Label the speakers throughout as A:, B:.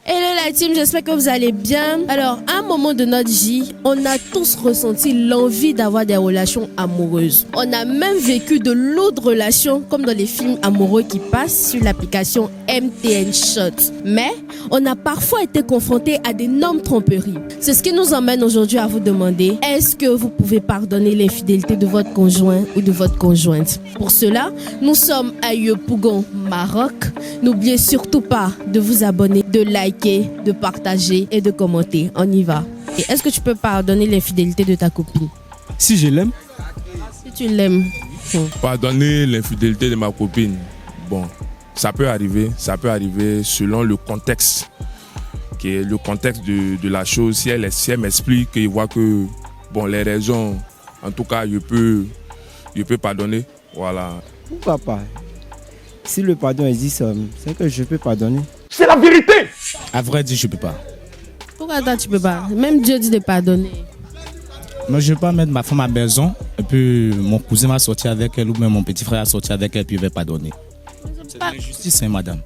A: Hello la team, j'espère que vous allez bien. Alors, à un moment de notre vie, on a tous ressenti l'envie d'avoir des relations amoureuses. On a même vécu de lourdes relations comme dans les films amoureux qui passent sur l'application MTN Shot. Mais on a parfois été confrontés à d'énormes tromperies. C'est ce qui nous emmène aujourd'hui à vous demander, est-ce que vous pouvez pardonner l'infidélité de votre conjoint ou de votre conjointe? Pour cela, nous sommes à Yopougon, Maroc. N'oubliez surtout pas de vous abonner, de liker, de partager et de commenter. On y va. Et est-ce que tu peux pardonner l'infidélité de ta copine?
B: Si je l'aime.
A: Si tu l'aimes.
C: Pardonner l'infidélité de ma copine, bon, ça peut arriver selon le contexte, qui est le contexte de la chose. Si elle m'explique, qu'il voit que, bon, les raisons, en tout cas, je peux pardonner, voilà.
B: Pourquoi pas? Si le pardon existe, c'est que je peux pardonner.
C: C'est la vérité!
B: À vrai dire, je peux pas.
A: Pourquoi toi tu peux pas? Même Dieu dit de pardonner.
B: Non, je ne vais pas mettre ma femme à maison et puis mon cousin va sortir avec elle ou même mon petit frère va sortir avec elle et puis il va pardonner. C'est de l'injustice, hein, madame.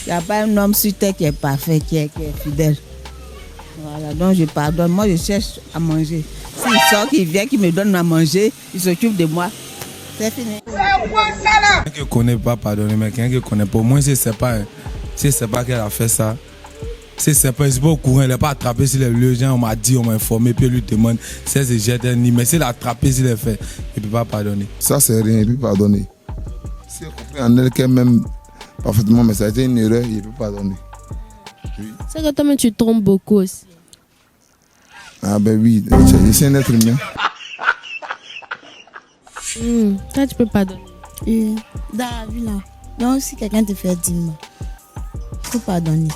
D: Il n'y a pas un homme sur terre qui est parfait, qui est fidèle. Voilà, donc je pardonne. Moi, je cherche à manger. S'il sort, qu'il vient, qu'il me donne à manger, il s'occupe de moi. C'est fini.
E: Quelqu'un qui ne connaît pas pardonner, mais quelqu'un qui ne connaît pas, au moins si c'est pas qu'elle a fait ça, si c'est pas au courant, elle n'est pas attrapée sur les lieux, on m'a dit, on m'a informé, puis elle lui demande si elle se jette un nid, mais si elle a attrapé, s'il est fait, il ne peut pas pardonner.
F: Ça c'est rien, il peut pardonner. Si elle comprend en elle qu'elle m'aime parfaitement, mais ça a été une erreur, il peut pardonner. Oui.
A: C'est que toi-même tu trompes beaucoup aussi.
F: Ah ben oui, je suis un être humain.
A: Toi tu peux pardonner.
D: Dans la vie là, donc si quelqu'un te fait 10 mots, il faut pardonner.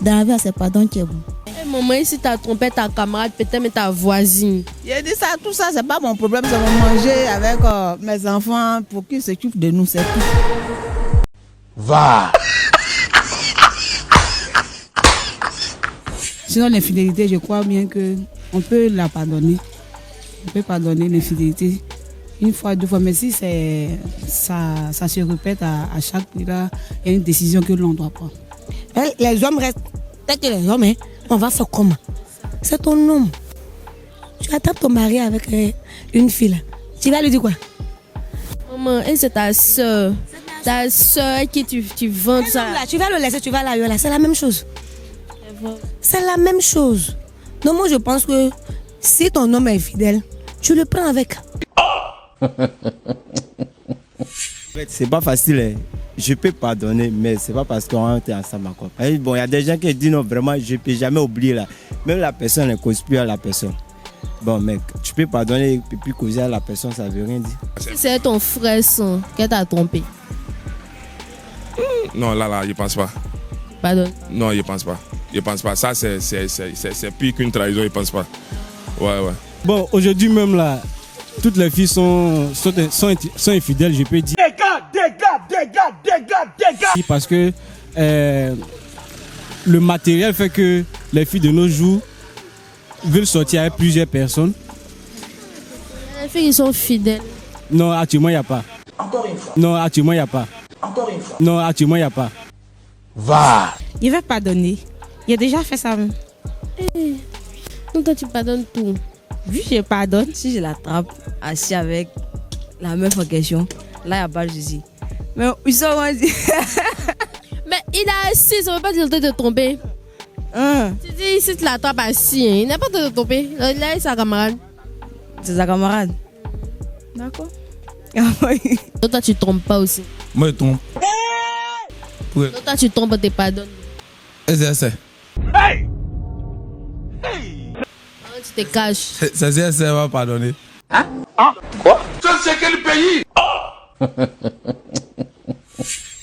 D: Dans la vie, c'est pardon qui est bon.
A: Hey, maman, ici t'as trompé ta camarade, peut-être mais ta voisine.
D: J'ai dit ça, tout ça, c'est pas mon problème, c'est mon manger avec mes enfants pour qu'ils s'occupent de nous, c'est tout.
C: Va!
G: Sinon, l'infidélité, je crois bien qu'on peut la pardonner. On peut pardonner l'infidélité une fois, deux fois. Mais si ça se répète à chaque fois, il y a une décision que l'on doit prendre.
D: Les hommes restent. Peut-être que les hommes, on va faire comment? C'est ton homme. Tu attrapes ton mari avec une fille là. Tu vas lui dire quoi?
A: Maman, et c'est ta soeur. Ta soeur qui tu vends ça.
D: Là, tu vas le laisser, tu vas la là. C'est la même chose. C'est la même chose. Donc moi je pense que si ton homme est fidèle, tu le prends avec.
B: C'est pas facile, hein. Je peux pardonner, mais c'est pas parce qu'on est ensemble encore. Bon, il y a des gens qui disent non, vraiment, je peux jamais oublier là. Même la personne ne cause plus à la personne. Bon, mec, tu peux pardonner et puis causer à la personne, ça veut rien dire.
A: C'est ton frère sang qui t'a trompé.
C: Non, là, je pense pas.
A: Pardonne.
C: Non, je pense pas. Je pense pas. Ça, c'est pire qu'une trahison, je pense pas. Ouais.
B: Bon, aujourd'hui même là, toutes les filles sont infidèles, je peux dire. Dégage. Parce que le matériel fait que les filles de nos jours veulent sortir avec plusieurs personnes.
A: Les filles ils sont fidèles.
B: Non, actuellement, il n'y a pas.
H: Encore une fois.
B: Non, actuellement, il n'y a pas.
H: Encore une fois.
B: Non, actuellement, il n'y a pas.
C: Va!
G: Il va pardonner. Il a déjà fait ça.
A: Donc toi tu pardonnes tout.
G: Oui, je pardonne.
I: Si je l'attrape assis avec la meuf en question, là, il n'y a pas de souci. Mais ils sont
A: Mais il a assis, ça veut pas dire de te tromper. Tu dis si tu l'attrapes assis, il n'a pas de te tromper. Là, il est sa camarade.
I: C'est sa camarade.
G: D'accord.
A: Donc toi tu trompes pas aussi.
E: Moi je trompe.
A: Donc toi tu trompes, tu pardonnes.
E: C'est.
C: Hey!
A: Tu te caches.
E: C'est va pardonner.
C: Hein? Ah, quoi? Ça, c'est quel pays?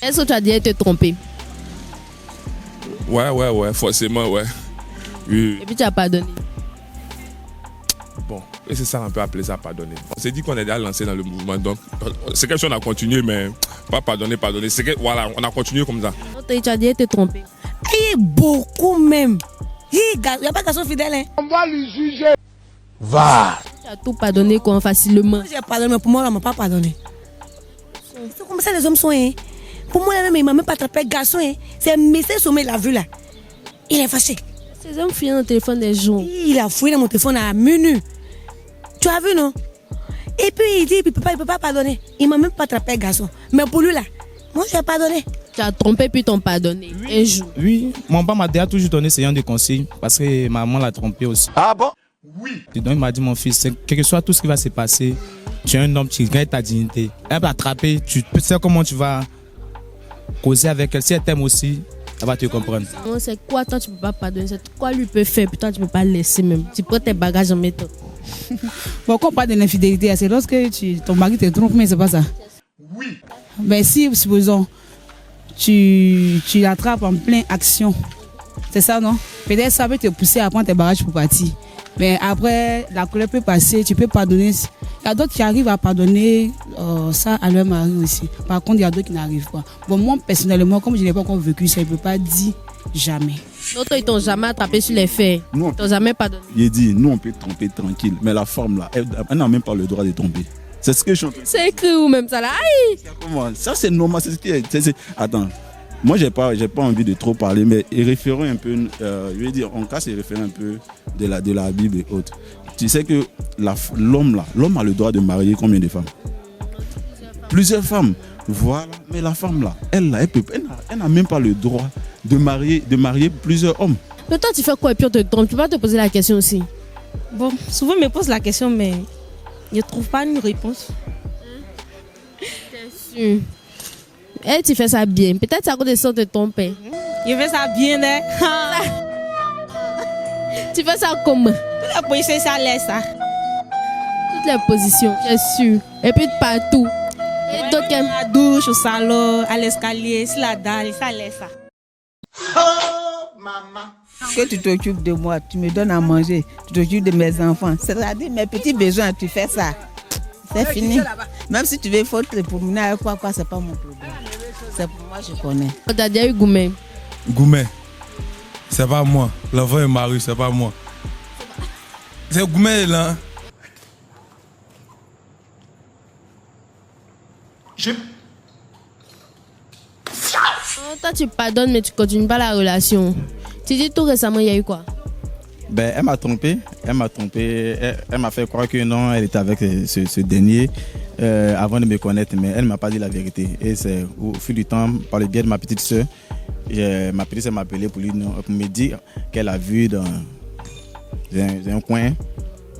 A: Est-ce que tu as dit te tromper?
C: Ouais, forcément, ouais. Oui.
A: Et puis tu as pardonné.
C: Bon, et c'est ça, on peut appeler ça pardonner. On s'est dit qu'on est déjà lancé dans le mouvement, donc c'est quelque chose qu'on a continué, mais pas pardonner. C'est que, voilà, on a continué comme ça.
A: Donc tu as dit te tromper.
D: Et beaucoup même. Il n'y a pas garçon fidèle. Hein.
C: On va lui juger. Va.
A: Tu as tout pardonné quoi, facilement.
D: J'ai pardonné, mais pour moi, on ne m'a pas pardonné. C'est comme ça les hommes sont. Hein.
H: Pour moi, même, il m'a même pas attrapé garçon. Hein. C'est un message sommet, il l'a vu là. Il est fâché.
A: Ces hommes fouillent dans le téléphone des gens.
H: Il a fouillé dans mon téléphone à menu. Tu as vu, non? Et puis il dit, il peut pas pardonner. Il m'a même pas attrapé garçon. Mais pour lui là, moi je vais pardonner.
A: Tu as trompé puis t'ont pardonné. Un jour.
J: Oui, mon père m'a déjà toujours donné ce genre de conseils parce que ma maman l'a trompé aussi.
K: Ah bon?
J: Oui. Et donc il m'a dit, mon fils, quel que soit tout ce qui va se passer, tu es un homme, tu gagnes ta dignité. Elle va t'attraper, tu sais comment tu vas causer avec elle. Si elle t'aime aussi, elle va te comprendre.
A: C'est quoi toi tu peux pas pardonner? C'est quoi lui peut faire puis toi tu peux pas laisser même. Tu prends tes bagages en méthode.
G: Bon, quand on parle de l'infidélité, c'est lorsque ton mari te trompe, mais c'est pas ça.
K: Oui.
G: Mais si, supposons, tu l'attrapes en pleine action, c'est ça, non? Peut-être ça peut te pousser à prendre tes bagages pour partir. Mais après, la colère peut passer, tu peux pardonner. Il y a d'autres qui arrivent à pardonner ça à leur mari aussi. Par contre, il y a d'autres qui n'arrivent pas. Bon, moi, personnellement, comme je n'ai pas encore vécu ça, je ne peux pas dire jamais.
A: D'autres, ils t'ont jamais attrapé sur les faits. Ils t'ont jamais pardonné.
L: Il dit, nous, on peut tromper tranquille. Mais la femme, là, elle n'a même pas le droit de tromper. C'est ce que je suis.
A: C'est écrit où même ça là? Aïe!
L: Comment? Ça, c'est normal. C'est ce qui est. Attends. Moi, j'ai pas envie de trop parler, mais référons un peu, je veux dire, on casse et référons un peu de la Bible et autres. Tu sais que l'homme a le droit de marier combien de femmes? Plusieurs femmes. Voilà. Mais la femme là, elle n'a même pas le droit de marier plusieurs hommes.
A: Mais toi, tu fais quoi et puis on te trompe? Tu peux pas te poser la question aussi?
I: Bon, souvent, je me pose la question, mais je ne trouve pas une réponse.
A: C'est sûr. Et tu fais ça bien. Peut-être c'est à cause de ça de ton père.
I: Je fais ça bien, hein?
A: Tu fais ça comment?
I: Toutes les positions, ça laisse ça.
A: Toutes les positions, bien sûr. Et puis de partout. Et d'autres
I: à la douche, au salon, à l'escalier, sur la dalle, ça laisse ça.
K: Oh, maman.
D: Que tu t'occupes de moi, tu me donnes à manger, tu t'occupes de mes enfants. C'est-à-dire mes petits besoins, tu fais ça. C'est fini. Même si tu veux, il faut te promener avec quoi, c'est pas mon problème. C'est pour moi, je connais.
A: On t'a déjà eu Goumet?
E: Goumet, c'est pas moi. L'enfant est marié, c'est pas moi. C'est Goumet là.
A: Toi, tu pardonnes, mais tu continues pas la relation. Tu dis tout récemment, il y a eu quoi?
J: Ben, elle m'a trompé. Elle m'a fait croire que non, elle était avec ce dernier avant de me connaître, mais elle ne m'a pas dit la vérité. Et c'est au fil du temps, par le biais de ma petite soeur, ma petite soeur m'a appelé pour me dire qu'elle a vu dans un coin.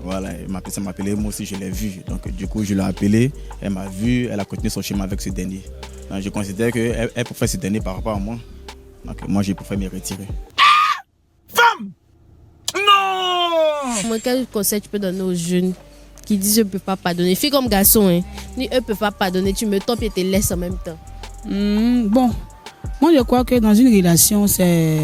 J: Voilà, ma petite soeur m'a appelé, moi aussi je l'ai vu. Donc du coup, je l'ai appelé, elle m'a vu, elle a continué son chemin avec ce dernier. Donc, je considère qu'elle préfère ce dernier par rapport à moi. Donc moi, je préfère me retirer.
K: Femme! Non!
A: Moi, quel conseil tu peux donner aux jeunes qui disent je ne peux pas pardonner? Filles comme garçons, hein, ni eux ne peuvent pas pardonner, tu me trompes et te laisses en même temps.
G: Bon, moi je crois que dans une relation, c'est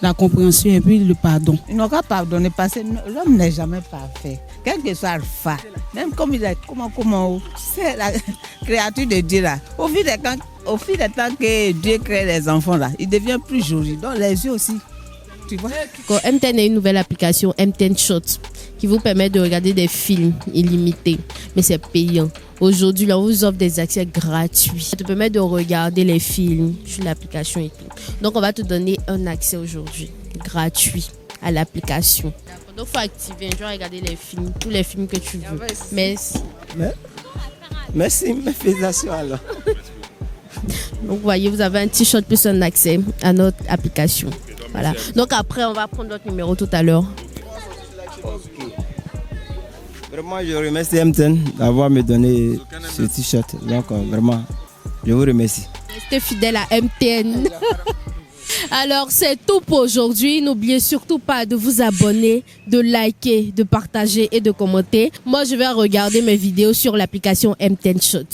G: la compréhension et puis le pardon.
D: Ils n'ont qu'à pardonner parce que l'homme n'est jamais parfait. Quel que soit le fait, même comme il est, comment, c'est la créature de Dieu là. Au fil des temps que Dieu crée les enfants là, il devient plus joli. Donc les yeux aussi. Tu vois?
A: MTN a une nouvelle application, MTN Shot, qui vous permet de regarder des films illimités, mais c'est payant. Aujourd'hui, là, on vous offre des accès gratuits. Ça te permet de regarder les films sur l'application et tout. Donc, on va te donner un accès aujourd'hui, gratuit, à l'application. Donc, il faut activer, tu vas regarder les films, tous les films que tu veux. Merci.
B: Merci, mes félicitations alors.
A: Donc, vous voyez, vous avez un t-shirt plus un accès à notre application. Voilà. Donc après, on va prendre notre numéro tout à l'heure.
B: Vraiment, je remercie MTN d'avoir me donné ce t-shirt. Donc vraiment, je vous remercie.
A: Restez fidèle à MTN. Alors, c'est tout pour aujourd'hui. N'oubliez surtout pas de vous abonner, de liker, de partager et de commenter. Moi, je vais regarder mes vidéos sur l'application MTN Shot.